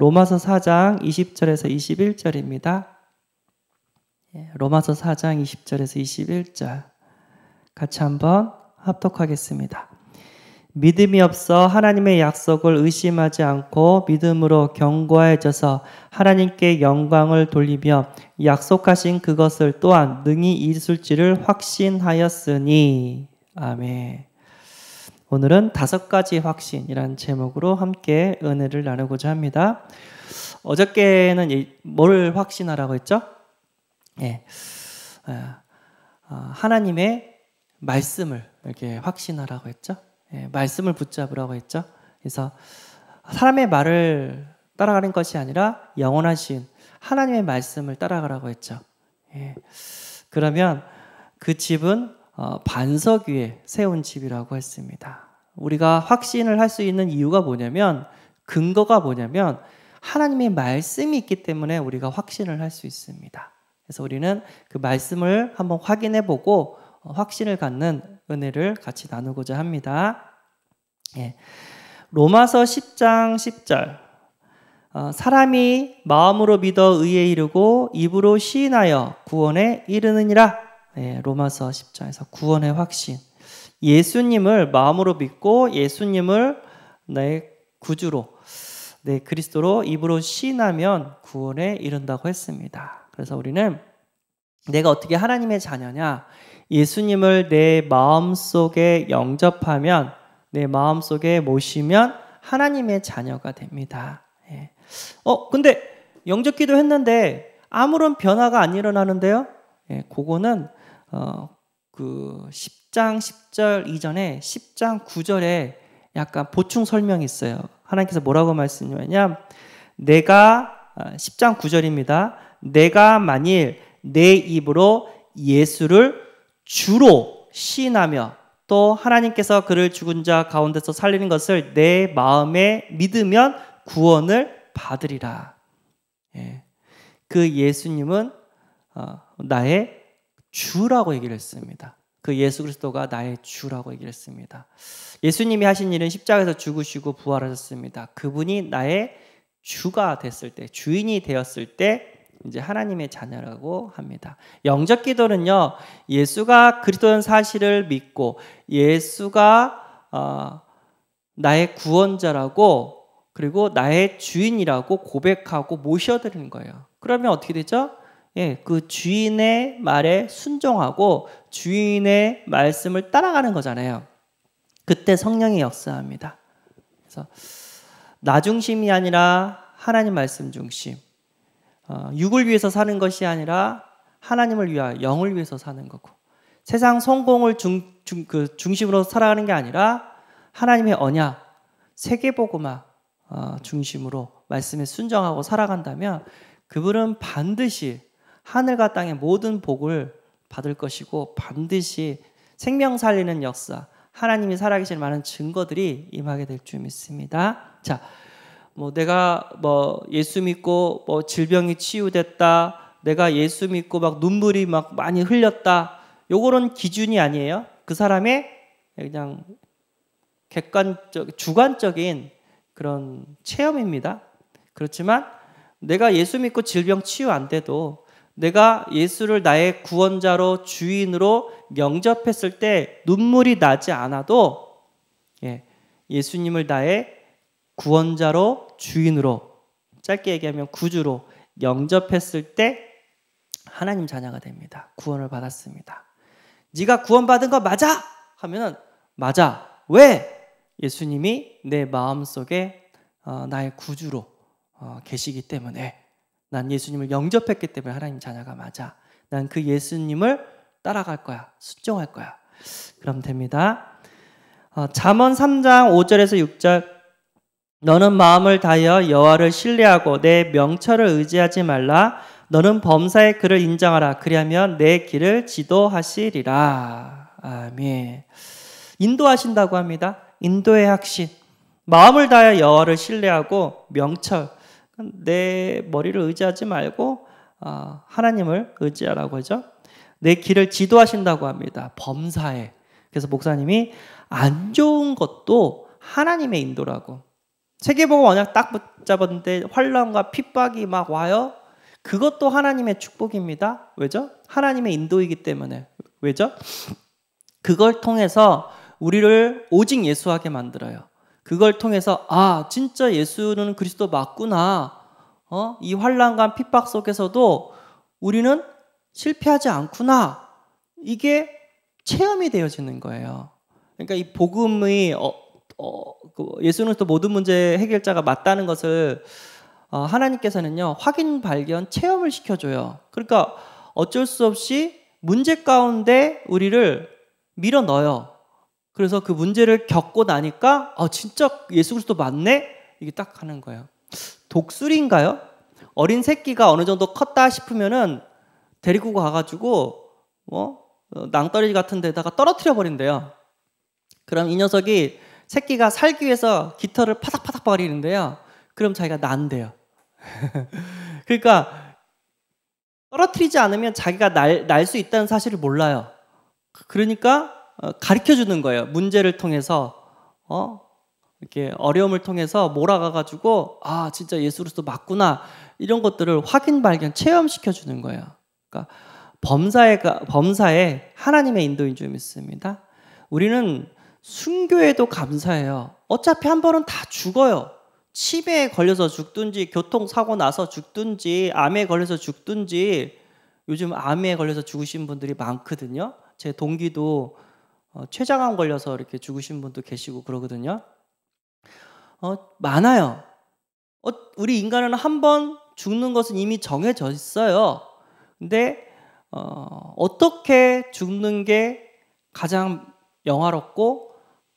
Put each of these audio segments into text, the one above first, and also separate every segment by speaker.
Speaker 1: 로마서 4장 20절에서 21절입니다. 로마서 4장 20절에서 21절 같이 한번 합독하겠습니다. 믿음이 없어 하나님의 약속을 의심하지 않고 믿음으로 견고해져서 하나님께 영광을 돌리며 약속하신 그것을 또한 능히 이룰지를 확신하였으니. 아멘. 오늘은 5가지 확신이라는 제목으로 함께 은혜를 나누고자 합니다. 어저께는 뭘 확신하라고 했죠? 하나님의 말씀을 이렇게 확신하라고 했죠. 말씀을 붙잡으라고 했죠. 그래서 사람의 말을 따라가는 것이 아니라 영원하신 하나님의 말씀을 따라가라고 했죠. 그러면 그 집은 반석 위에 세운 집이라고 했습니다. 우리가 확신을 할 수 있는 이유가 뭐냐면, 근거가 뭐냐면 하나님의 말씀이 있기 때문에 우리가 확신을 할 수 있습니다. 그래서 우리는 그 말씀을 한번 확인해 보고 확신을 갖는 은혜를 같이 나누고자 합니다. 로마서 10장 10절 사람이 마음으로 믿어 의에 이르고 입으로 시인하여 구원에 이르느니라. 로마서 10장에서 구원의 확신, 예수님을 마음으로 믿고 예수님을 내 구주로, 내 그리스도로 입으로 시인하면 구원에 이른다고 했습니다. 그래서 우리는 내가 어떻게 하나님의 자녀냐, 예수님을 내 마음속에 영접하면, 내 마음속에 모시면 하나님의 자녀가 됩니다. 근데 영접기도 했는데 아무런 변화가 안 일어나는데요? 그거는 그 10장 10절 이전에 10장 9절에 약간 보충 설명이 있어요. 하나님께서 뭐라고 말씀하냐면, 내가 10장 9절입니다. 내가 만일 내 입으로 예수를 주로 시인하며 또 하나님께서 그를 죽은 자 가운데서 살리는 것을 내 마음에 믿으면 구원을 받으리라. 그 예수님은 나의 주라고 얘기를 했습니다. 그 예수 그리스도가 나의 주라고 얘기를 했습니다. 예수님이 하신 일은 십자가에서 죽으시고 부활하셨습니다. 그분이 나의 주가 됐을 때, 주인이 되었을 때 이제 하나님의 자녀라고 합니다. 영접 기도는요, 예수가 그리스도인 사실을 믿고 예수가 나의 구원자라고, 그리고 나의 주인이라고 고백하고 모셔드리는 거예요. 그러면 어떻게 되죠? 그 주인의 말에 순종하고 주인의 말씀을 따라가는 거잖아요. 그때 성령이 역사합니다. 그래서 나 중심이 아니라 하나님 말씀 중심, 육을 위해서 사는 것이 아니라 하나님을 위하여 영을 위해서 사는 거고, 세상 성공을 중심으로 살아가는 게 아니라 하나님의 언약, 세계복음화 중심으로 말씀에 순종하고 살아간다면 그분은 반드시 하늘과 땅의 모든 복을 받을 것이고, 반드시 생명 살리는 역사, 하나님이 살아계시는 많은 증거들이 임하게 될 줄 믿습니다. 자, 내가 예수 믿고 질병이 치유됐다, 내가 예수 믿고 막 눈물이 막 많이 흘렸다, 요거는 기준이 아니에요. 그 사람의 그냥 주관적인 그런 체험입니다. 그렇지만 내가 예수 믿고 질병 치유 안 돼도 내가 예수를 나의 구원자로 주인으로 영접했을 때 눈물이 나지 않아도 예수님을 나의 구원자로 주인으로, 짧게 얘기하면 구주로 영접했을 때 하나님 자녀가 됩니다. 구원을 받았습니다. 네가 구원받은 거 맞아? 하면은 맞아. 왜? 예수님이 내 마음속에 나의 구주로 계시기 때문에, 난 예수님을 영접했기 때문에 하나님 자녀가 맞아. 난 그 예수님을 따라갈 거야. 순종할 거야. 그럼 됩니다. 잠언 3장 5절에서 6절 너는 마음을 다하여 여호와를 신뢰하고 내 명철을 의지하지 말라. 너는 범사의 그를 인정하라. 그리하면 내 길을 지도하시리라. 아멘. 인도하신다고 합니다. 인도의 확신. 마음을 다하여 여호와를 신뢰하고 명철, 내 머리를 의지하지 말고 하나님을 의지하라고 하죠. 내 길을 지도하신다고 합니다. 범사에. 그래서 목사님이 안 좋은 것도 하나님의 인도라고, 세계복음 언약 딱 붙잡았는데 환난과 핍박이 막 와요. 그것도 하나님의 축복입니다. 왜죠? 하나님의 인도이기 때문에. 왜죠? 그걸 통해서 우리를 오직 예수하게 만들어요. 그걸 통해서 진짜 예수는 그리스도 맞구나. 이 환난과 핍박 속에서도 우리는 실패하지 않구나. 이게 체험이 되어지는 거예요. 그러니까 이 복음의 예수는 또 모든 문제 해결자가 맞다는 것을 하나님께서는요 확인, 발견, 체험을 시켜줘요. 그러니까 어쩔 수 없이 문제 가운데 우리를 밀어 넣어요. 그래서 그 문제를 겪고 나니까 진짜 예수 그리스도 맞네? 이게 딱 하는 거예요. 독수리인가요? 어린 새끼가 어느 정도 컸다 싶으면은 데리고 가가지고 낭떠러지 같은 데다가 떨어뜨려 버린대요. 그럼 이 녀석이 새끼가 살기 위해서 깃털을 파닥파닥 버리는데요. 그럼 자기가 난대요. 그러니까 떨어뜨리지 않으면 자기가 날 수 있다는 사실을 몰라요. 그러니까 가르쳐 주는 거예요. 문제를 통해서 이렇게 어려움을 통해서 몰아가가지고 진짜 예수 그리스도 맞구나 이런 것들을 확인, 발견, 체험시켜 주는 거예요. 그러니까 범사에 하나님의 인도인 줄 믿습니다. 우리는 순교에도 감사해요. 어차피 한 번은 다 죽어요. 치매에 걸려서 죽든지 교통사고 나서 죽든지 암에 걸려서 죽든지 요즘 암에 걸려서 죽으신 분들이 많거든요. 제 동기도 췌장암 걸려서 이렇게 죽으신 분도 계시고 그러거든요. 많아요. 우리 인간은 한 번 죽는 것은 이미 정해져 있어요. 근데 어떻게 죽는 게 가장 영화롭고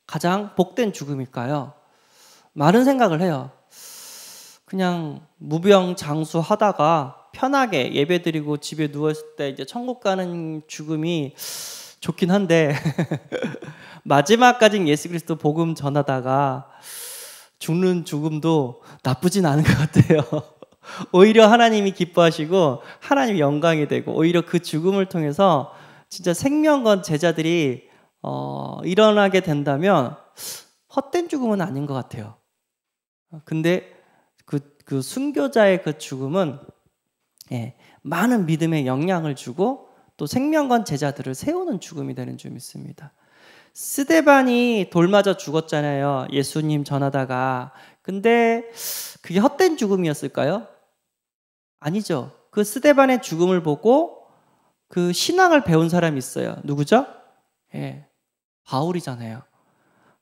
Speaker 1: 가장 복된 죽음일까요? 많은 생각을 해요. 그냥 무병장수하다가 편하게 예배드리고 집에 누워있을 때 이제 천국 가는 죽음이 좋긴 한데 마지막까지 예수 그리스도 복음 전하다가 죽는 죽음도 나쁘진 않은 것 같아요. 오히려 하나님이 기뻐하시고 하나님이 영광이 되고 오히려 그 죽음을 통해서 진짜 생명건 제자들이 일어나게 된다면 헛된 죽음은 아닌 것 같아요. 근데 그 순교자의 그 죽음은 많은 믿음의 영향을 주고 또 생명건 제자들을 세우는 죽음이 되는 줄 믿습니다. 스데반이 돌 맞아 죽었잖아요. 예수님 전하다가. 근데 그게 헛된 죽음이었을까요? 아니죠. 그 스데반의 죽음을 보고 그 신앙을 배운 사람이 있어요. 누구죠? 바울이잖아요.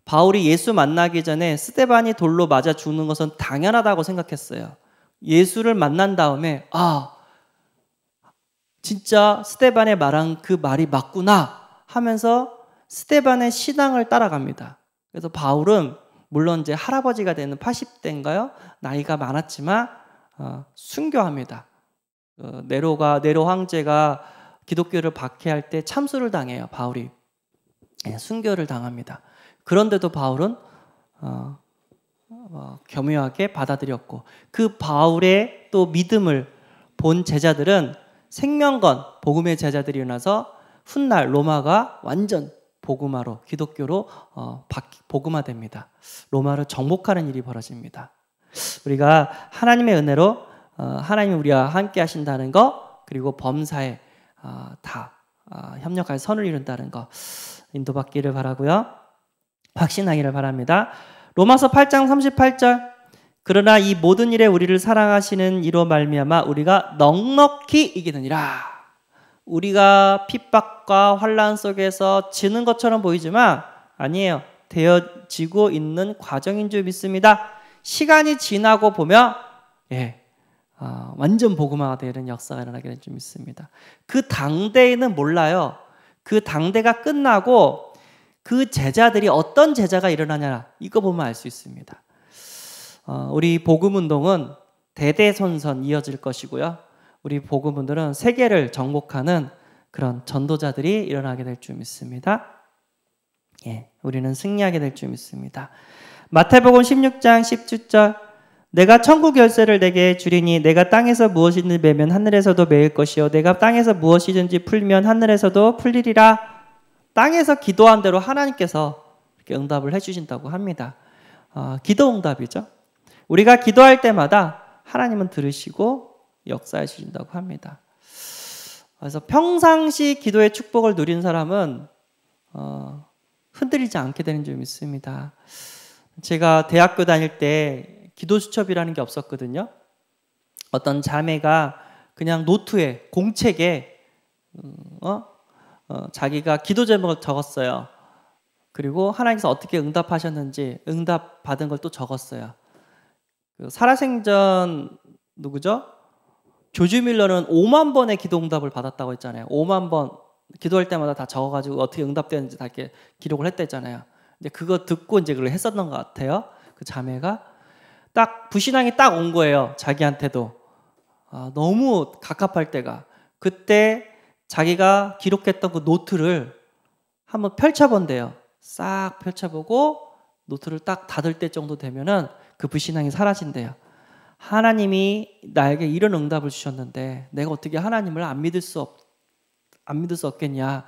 Speaker 1: 바울이 예수 만나기 전에 스데반이 돌로 맞아 죽는 것은 당연하다고 생각했어요. 예수를 만난 다음에 진짜 스데반의 말한 그 말이 맞구나 하면서 스데반의 신앙을 따라갑니다. 그래서 바울은 물론 이제 할아버지가 되는 80대인가요? 나이가 많았지만 순교합니다. 네로 황제가 기독교를 박해할 때 참수를 당해요. 바울이 순교를 당합니다. 그런데도 바울은 겸허하게 받아들였고 그 바울의 또 믿음을 본 제자들은 생명건 복음의 제자들이 일어나서 훗날 로마가 완전 복음화로 기독교로 복음화됩니다. 로마를 정복하는 일이 벌어집니다. 우리가 하나님의 은혜로 하나님이 우리와 함께 하신다는 거 그리고 범사에 다 협력할 선을 이룬다는 거 인도받기를 바라고요. 확신하기를 바랍니다. 로마서 8장 38절 그러나 이 모든 일에 우리를 사랑하시는 이로 말미암아 우리가 넉넉히 이기느니라. 우리가 핍박과 환난 속에서 지는 것처럼 보이지만 아니에요. 되어지고 있는 과정인 줄 믿습니다. 시간이 지나고 보면 완전 복음화가 되는 역사가 일어나게 될 줄 믿습니다. 그 당대에는 몰라요. 그 당대가 끝나고 그 제자들이 어떤 제자가 일어나냐 이거 보면 알 수 있습니다. 우리 복음운동은 대대손손 이어질 것이고요. 우리 복음분들은 세계를 정복하는 그런 전도자들이 일어나게 될 줄 믿습니다. 우리는 승리하게 될 줄 믿습니다. 마태복음 16장 17절 내가 천국 열쇠를 내게 주리니 내가 땅에서 무엇이든지 매면 하늘에서도 매일 것이요 내가 땅에서 무엇이든지 풀면 하늘에서도 풀리리라. 땅에서 기도한 대로 하나님께서 이렇게 응답을 해주신다고 합니다. 기도 응답이죠. 우리가 기도할 때마다 하나님은 들으시고 역사해 주신다고 합니다. 그래서 평상시 기도의 축복을 누린 사람은 흔들리지 않게 되는 점이 있습니다. 제가 대학교 다닐 때 기도 수첩이라는 게 없었거든요. 어떤 자매가 그냥 노트에 공책에 자기가 기도 제목을 적었어요. 그리고 하나님께서 어떻게 응답하셨는지 응답 받은 걸 또 적었어요. 그 살아생전 누구죠? 조지 밀러는 5만 번의 기도 응답을 받았다고 했잖아요. 5만 번 기도할 때마다 다 적어가지고 어떻게 응답되는지 다 이렇게 기록을 했다 했잖아요. 근데 그거 듣고 이제 그걸 했었던 것 같아요. 그 자매가 딱 불신앙이 딱 온 거예요. 자기한테도 너무 갑갑할 때가 그때 자기가 기록했던 그 노트를 한번 펼쳐본대요. 싹 펼쳐보고 노트를 딱 닫을 때 정도 되면은 그 불신앙이 사라진대요. 하나님이 나에게 이런 응답을 주셨는데 내가 어떻게 하나님을 안 믿을 수 없겠냐.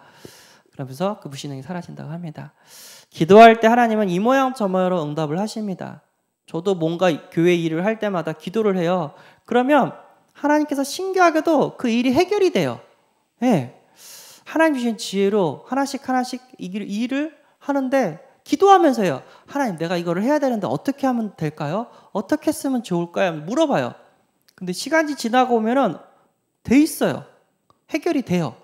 Speaker 1: 그러면서 그 불신앙이 사라진다고 합니다. 기도할 때 하나님은 이 모양 저 모양으로 응답을 하십니다. 저도 뭔가 교회 일을 할 때마다 기도를 해요. 그러면 하나님께서 신기하게도 그 일이 해결이 돼요. 네. 하나님 주신 지혜로 하나씩 이 일을 하는데 기도하면서요. 하나님 내가 이거를 해야 되는데 어떻게 하면 될까요? 어떻게 했으면 좋을까요? 물어봐요. 근데 시간이 지나고 오면은 돼 있어요. 해결이 돼요.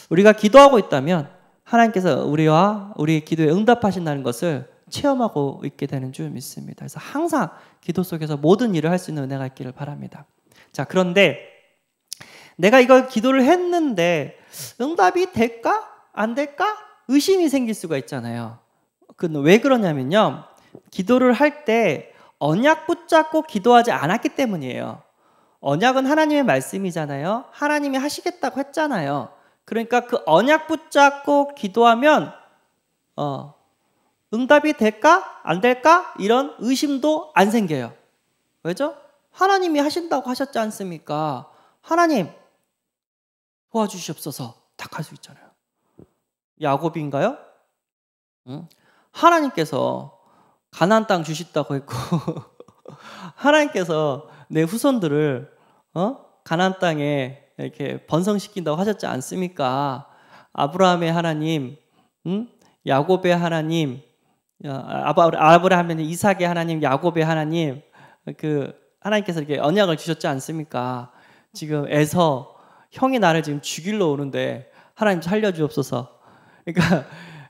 Speaker 1: 우리가 기도하고 있다면 하나님께서 우리와 우리의 기도에 응답하신다는 것을 체험하고 있게 되는 줄 믿습니다. 그래서 항상 기도 속에서 모든 일을 할 수 있는 은혜가 있기를 바랍니다. 자, 그런데 내가 이걸 기도를 했는데 응답이 될까? 안 될까? 의심이 생길 수가 있잖아요. 왜 그러냐면요. 기도를 할 때 언약 붙잡고 기도하지 않았기 때문이에요. 언약은 하나님의 말씀이잖아요. 하나님이 하시겠다고 했잖아요. 그러니까 그 언약 붙잡고 기도하면 응답이 될까? 안 될까? 이런 의심도 안 생겨요. 왜죠? 하나님이 하신다고 하셨지 않습니까? 하나님 도와주시옵소서 딱 할 수 있잖아요. 야곱인가요? 하나님께서 가나안 땅 주시다고 했고 하나님께서 내 후손들을 가나안 땅에 이렇게 번성시킨다고 하셨지 않습니까? 아브라함의 하나님, 야곱의 하나님, 아브라함의 이삭의 하나님, 야곱의 하나님, 그 하나님께서 이렇게 언약을 주셨지 않습니까? 지금 에서 형이 나를 지금 죽이러 오는데 하나님 살려주옵소서. 그러니까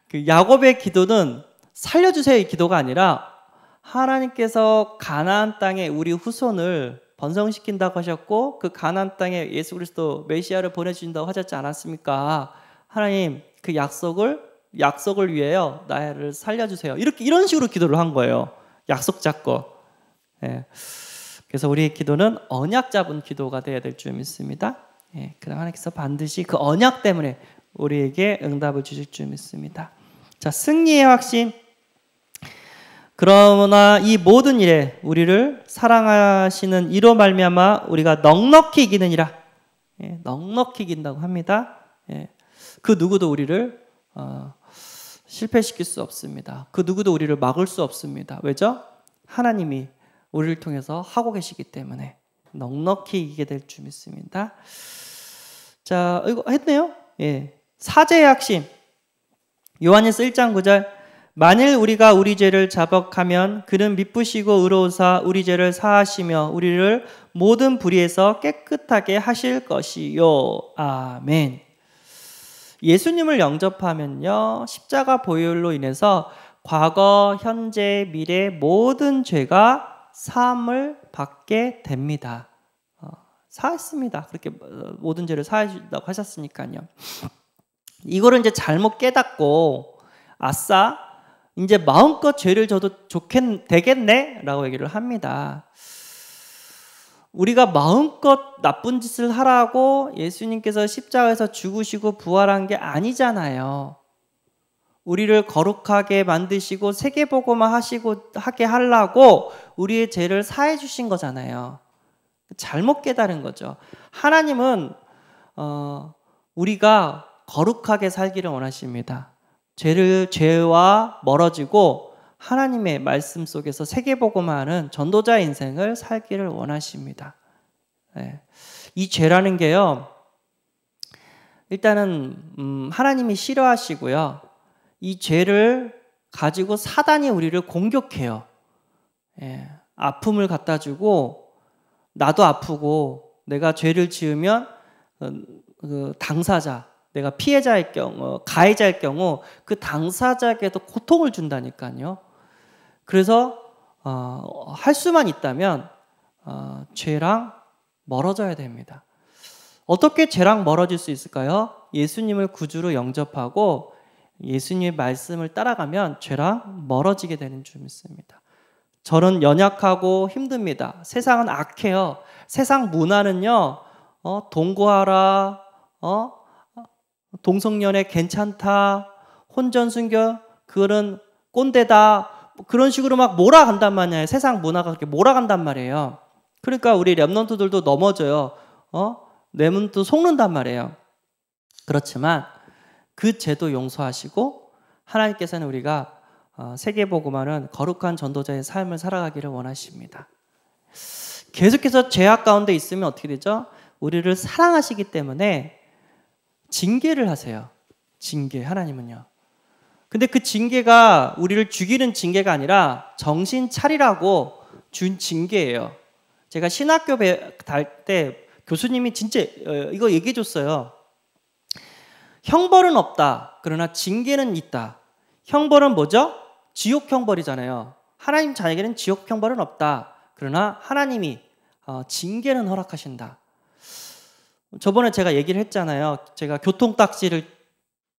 Speaker 1: 그 야곱의 기도는 살려주세요의 기도가 아니라 하나님께서 가나안 땅에 우리 후손을 번성시킨다고 하셨고 그 가나안 땅에 예수 그리스도 메시아를 보내주신다고 하셨지 않았습니까? 하나님 그 약속을 위하여 나를 살려주세요. 이런 식으로 기도를 한 거예요. 약속 잡고. 예. 그래서 우리의 기도는 언약 잡은 기도가 되어야 될 줄 믿습니다. 예. 그럼 하나님께서 반드시 그 언약 때문에 우리에게 응답을 주실 줄 믿습니다. 자, 승리의 확신. 그러나 이 모든 일에 우리를 사랑하시는 이로 말미암아 우리가 넉넉히 이기느니라. 예, 넉넉히 이긴다고 합니다. 예, 그 누구도 우리를 실패시킬 수 없습니다. 그 누구도 우리를 막을 수 없습니다. 왜죠? 하나님이 우리를 통해서 하고 계시기 때문에 넉넉히 이기게 될 줄 믿습니다. 자, 이거 했네요. 예, 사죄의 확신. 요한일서 1장 9절. 만일 우리가 우리 죄를 자복하면 그는 미쁘시고 의로우사 우리 죄를 사하시며 우리를 모든 불의에서 깨끗하게 하실 것이요. 아멘. 예수님을 영접하면요, 십자가 보혈로 인해서 과거, 현재, 미래 모든 죄가 사함을 받게 됩니다. 사했습니다. 그렇게 모든 죄를 사해준다고 하셨으니까요. 이거를 이제 잘못 깨닫고 아싸 이제 마음껏 죄를 져도 되겠네 라고 얘기를 합니다. 우리가 마음껏 나쁜 짓을 하라고 예수님께서 십자가에서 죽으시고 부활한 게 아니잖아요. 우리를 거룩하게 만드시고 세계복음화 하게 하려고 우리의 죄를 사해 주신 거잖아요. 잘못 깨달은 거죠. 하나님은 우리가 거룩하게 살기를 원하십니다. 죄와 멀어지고 하나님의 말씀 속에서 세계복음화하는 전도자의 인생을 살기를 원하십니다. 예. 이 죄라는 게요, 일단은 하나님이 싫어하시고요, 이 죄를 가지고 사단이 우리를 공격해요. 예. 아픔을 갖다 주고 나도 아프고, 내가 죄를 지으면 그 당사자, 내가 피해자일 경우, 가해자일 경우 그 당사자에게도 고통을 준다니까요. 그래서 할 수만 있다면 죄랑 멀어져야 됩니다. 어떻게 죄랑 멀어질 수 있을까요? 예수님을 구주로 영접하고 예수님의 말씀을 따라가면 죄랑 멀어지게 되는 줄 믿습니다. 저는 연약하고 힘듭니다. 세상은 악해요. 세상 문화는요, 동거하라, 동성연애 괜찮다, 혼전순결 그거는 꼰대다, 그런 식으로 막 몰아간단 말이에요. 세상 문화가 그렇게 몰아간단 말이에요. 그러니까 우리 랩런트들도 넘어져요. 랩런트 속는단 말이에요. 그렇지만 그 죄도 용서하시고 하나님께서는 우리가 세계복음화는 거룩한 전도자의 삶을 살아가기를 원하십니다. 계속해서 죄악 가운데 있으면 어떻게 되죠? 우리를 사랑하시기 때문에 징계를 하세요. 징계, 하나님은요. 근데 그 징계가 우리를 죽이는 징계가 아니라 정신 차리라고 준 징계예요. 제가 신학교 다닐 때 교수님이 진짜 이거 얘기해 줬어요. 형벌은 없다. 그러나 징계는 있다. 형벌은 뭐죠? 지옥 형벌이잖아요. 하나님 자에게는 지옥 형벌은 없다. 그러나 하나님이 징계는 허락하신다. 저번에 제가 얘기를 했잖아요. 제가 교통딱지를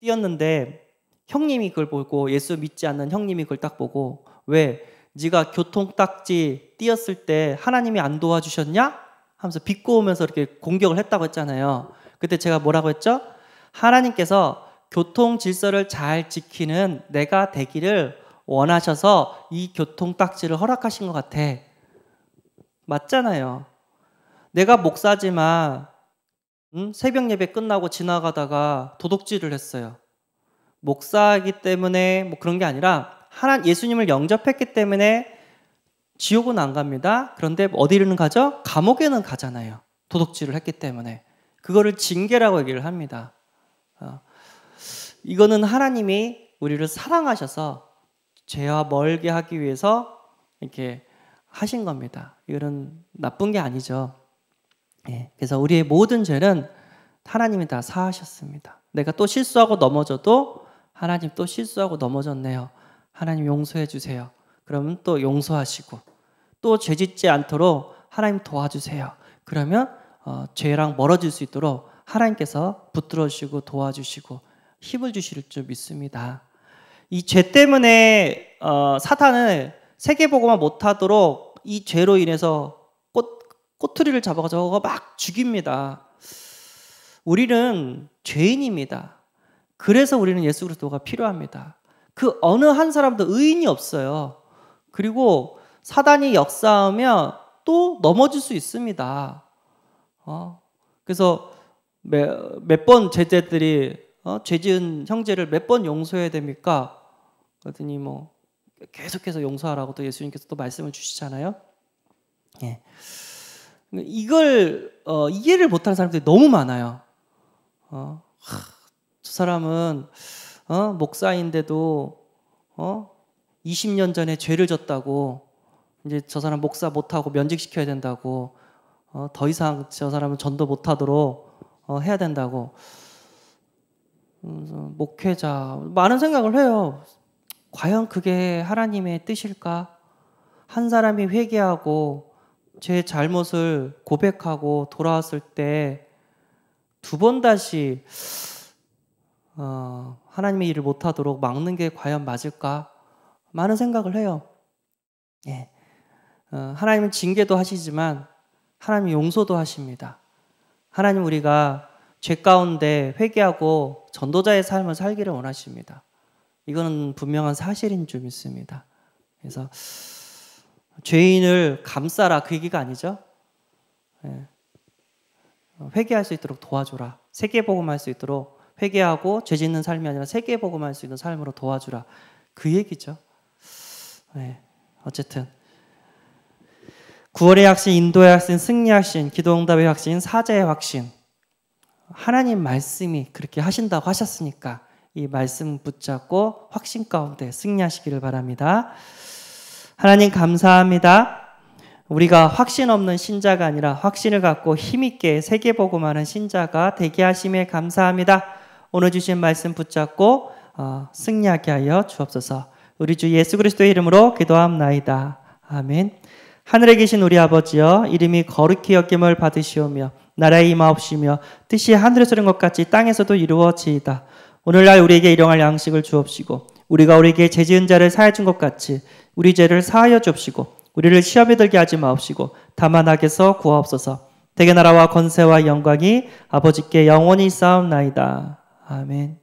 Speaker 1: 띄었는데 형님이 그걸 보고, 예수 믿지 않는 형님이 그걸 딱 보고, 왜 네가 교통딱지 띄었을 때 하나님이 안 도와주셨냐? 하면서 비꼬으면서 이렇게 공격을 했다고 했잖아요. 그때 제가 뭐라고 했죠? 하나님께서 교통 질서를 잘 지키는 내가 되기를 원하셔서 이 교통딱지를 허락하신 것 같아. 맞잖아요. 내가 목사지만 새벽 예배 끝나고 지나가다가 도둑질을 했어요. 목사이기 때문에 뭐 그런 게 아니라 예수님을 영접했기 때문에 지옥은 안 갑니다. 그런데 어디로는 가죠? 감옥에는 가잖아요. 도둑질을 했기 때문에. 그거를 징계라고 얘기를 합니다. 이거는 하나님이 우리를 사랑하셔서 죄와 멀게 하기 위해서 이렇게 하신 겁니다. 이거는 나쁜 게 아니죠. 예, 그래서 우리의 모든 죄는 하나님이 다 사하셨습니다. 내가 또 실수하고 넘어져도 하나님 또 실수하고 넘어졌네요. 하나님 용서해 주세요. 그러면 또 용서하시고, 또 죄짓지 않도록 하나님 도와주세요. 그러면 죄랑 멀어질 수 있도록 하나님께서 붙들어 주시고 도와주시고 힘을 주실 줄 믿습니다. 이 죄 때문에 사탄을 세계복음화 못하도록 이 죄로 인해서 꼬투리를 잡아가지고 막 죽입니다. 우리는 죄인입니다. 그래서 우리는 예수 그리스도가 필요합니다. 그 어느 한 사람도 의인이 없어요. 그리고 사단이 역사하면 또 넘어질 수 있습니다. 그래서 몇 번 제자들이 죄 지은 형제를 몇 번 용서해야 됩니까? 그랬더니 뭐 계속해서 용서하라고 또 예수님께서 또 말씀을 주시잖아요. 예. 이걸 이해를 못하는 사람들이 너무 많아요. 저 사람은 목사인데도 20년 전에 죄를 졌다고 이제 저 사람 목사 못하고 면직시켜야 된다고, 더 이상 저 사람은 전도 못하도록 해야 된다고, 목회자 많은 생각을 해요. 과연 그게 하나님의 뜻일까? 한 사람이 회개하고 제 잘못을 고백하고 돌아왔을 때 두 번 다시 하나님의 일을 못하도록 막는 게 과연 맞을까? 많은 생각을 해요. 예. 하나님은 징계도 하시지만 하나님은 용서도 하십니다. 하나님 우리가 죄 가운데 회개하고 전도자의 삶을 살기를 원하십니다. 이거는 분명한 사실인 줄 믿습니다. 그래서 죄인을 감싸라 그 얘기가 아니죠. 예. 회개할 수 있도록 도와줘라. 세계복음할 수 있도록 회개하고 죄 짓는 삶이 아니라 세계복음할 수 있는 삶으로 도와주라. 그 얘기죠. 네, 어쨌든 9월의 확신, 인도의 확신, 승리의 확신, 기도응답의 확신, 사자의 확신. 하나님 말씀이 그렇게 하신다고 하셨으니까 이 말씀 붙잡고 확신 가운데 승리하시기를 바랍니다. 하나님 감사합니다. 우리가 확신 없는 신자가 아니라 확신을 갖고 힘있게 세계복음하는 신자가 되게 하심에 감사합니다. 오늘 주신 말씀 붙잡고 승리하게 하여 주옵소서. 우리 주 예수 그리스도의 이름으로 기도합나이다. 아멘. 하늘에 계신 우리 아버지여, 이름이 거룩히 여김을 받으시오며 나라의 임하옵시며 뜻이 하늘에서 이룬 것 같이 땅에서도 이루어지이다. 오늘날 우리에게 일용할 양식을 주옵시고 우리가 우리에게 죄지은 자를 사하여 준 것 같이 우리 죄를 사하여 주옵시고 우리를 시험에 들게 하지 마옵시고 다만 악에서 구하옵소서. 대개 나라와 권세와 영광이 아버지께 영원히 있사옵나이다. 아멘.